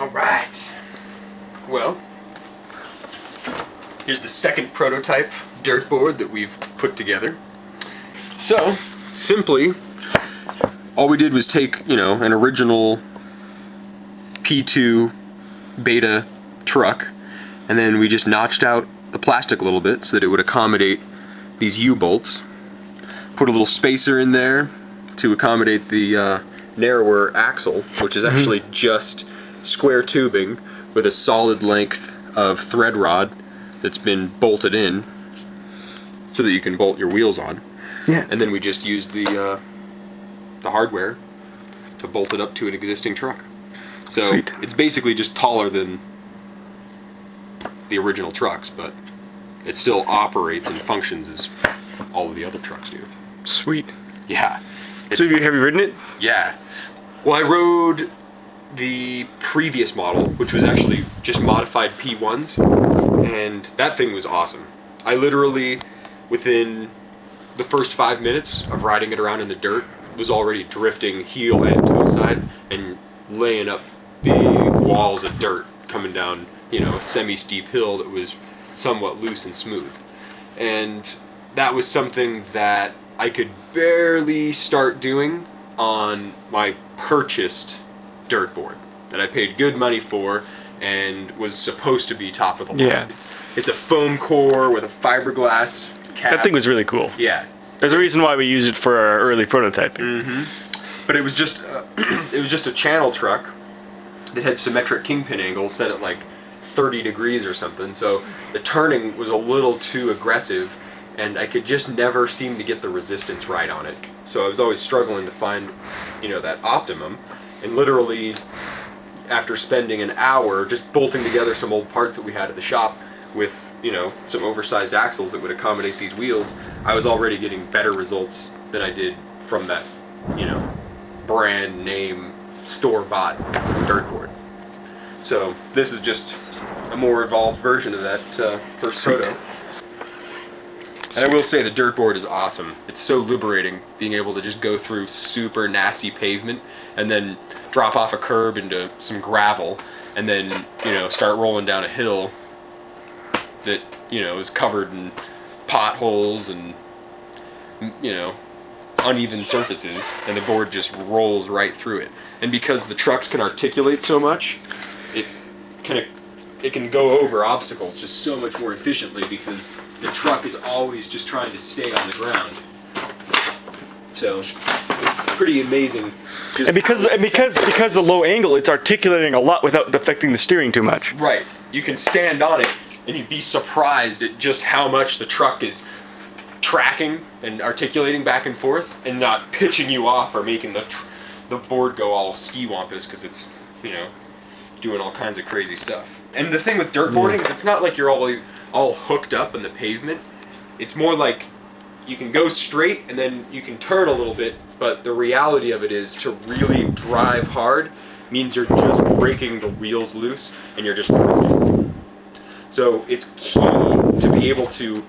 Alright. Well, here's the second prototype Dirtboard that we've put together. So, simply, all we did was take, you know, an original P2 beta truck, and then we just notched out the plastic a little bit so that it would accommodate these U-bolts. Put a little spacer in there to accommodate the narrower axle, which is actually just square tubing with a solid length of thread rod that's been bolted in so that you can bolt your wheels on. Yeah. And then we just used the hardware to bolt it up to an existing truck. So Sweet. It's basically just taller than the original trucks, but it still operates and functions as all of the other trucks do. Sweet. Yeah. So have you ridden it? Yeah. Well, I rode the previous model, which was actually just modified P1s, and that thing was awesome. I literally, within the first 5 minutes of riding it around in the dirt, was already drifting heel and toe side and laying up big walls of dirt coming down, you know, a semi-steep hill that was somewhat loose and smooth. And that was something that I could barely start doing on my purchased Dirtboard that I paid good money for and was supposed to be top of the line. Yeah. It's a foam core with a fiberglass cap. That thing was really cool. Yeah. There's a reason why we used it for our early prototyping. Mm-hmm. But it was just a channel truck that had symmetric kingpin angles set at like 30 degrees or something, so the turning was a little too aggressive and I could just never seem to get the resistance right on it. So I was always struggling to find, you know, that optimum, and literally after spending an hour just bolting together some old parts that we had at the shop with, you know, some oversized axles that would accommodate these wheels, I was already getting better results than I did from that, you know, brand name store-bought Dirtboard. So this is just a more evolved version of that first proto. And I will say the Dirtboard is awesome. It's so liberating being able to just go through super nasty pavement and then drop off a curb into some gravel and then, you know, start rolling down a hill that, you know, is covered in potholes and, you know, uneven surfaces, and the board just rolls right through it. And because the trucks can articulate so much, it can go over obstacles just so much more efficiently because the truck is always just trying to stay on the ground. So it's pretty amazing. And because the low angle, it's articulating a lot without affecting the steering too much. Right. You can stand on it and you'd be surprised at just how much the truck is tracking and articulating back and forth and not pitching you off or making the board go all ski-wampus because it's, you know, doing all kinds of crazy stuff. And the thing with dirtboarding is it's not like you're all hooked up in the pavement. It's more like you can go straight and then you can turn a little bit, but the reality of it is to really drive hard means you're just breaking the wheels loose and you're just rolling. So it's key to be able to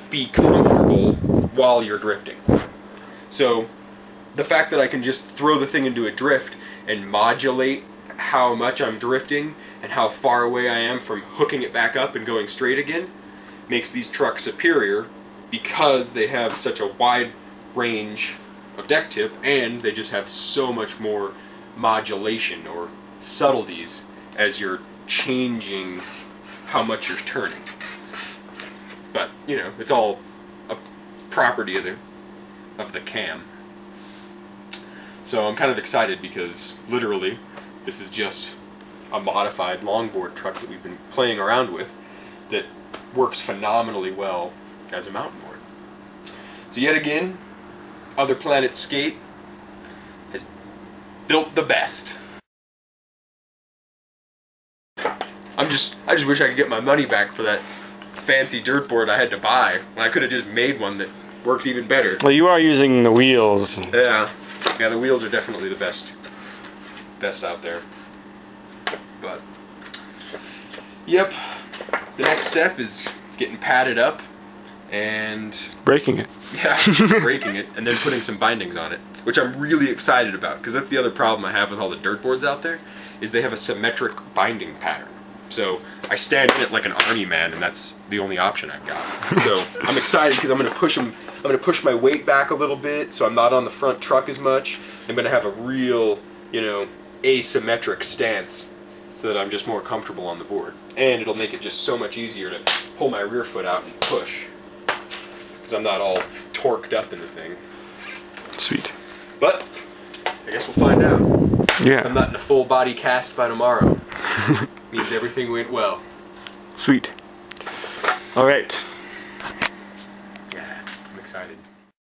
be comfortable while you're drifting. So the fact that I can just throw the thing into a drift and modulate how much I'm drifting and how far away I am from hooking it back up and going straight again makes these trucks superior because they have such a wide range of deck tip and they just have so much more modulation or subtleties as you're changing how much you're turning. But, you know, it's all a property of the cam. So I'm kind of excited because literally this is just a modified longboard truck that we've been playing around with that works phenomenally well as a mountain board. So yet again, Other Planet Skate has built the best. I just wish I could get my money back for that fancy dirt board I had to buy. I could have just made one that works even better. Well, you are using the wheels. Yeah, the wheels are definitely the best out there. But yep, the next step is getting padded up and breaking it. Yeah, breaking it and then putting some bindings on it, which I'm really excited about because that's the other problem I have with all the dirt boards out there is they have a symmetric binding pattern. So I stand in it like an army man, and that's the only option I've got. So I'm excited because I'm going to push them. I'm going to push my weight back a little bit, so I'm not on the front truck as much. I'm going to have a real, you know, asymmetric stance, so that I'm just more comfortable on the board, and it'll make it just so much easier to pull my rear foot out and push, because I'm not all torqued up in the thing. Sweet. But I guess we'll find out. Yeah. I'm not in a full body cast by tomorrow. Means everything went well. Sweet. All right.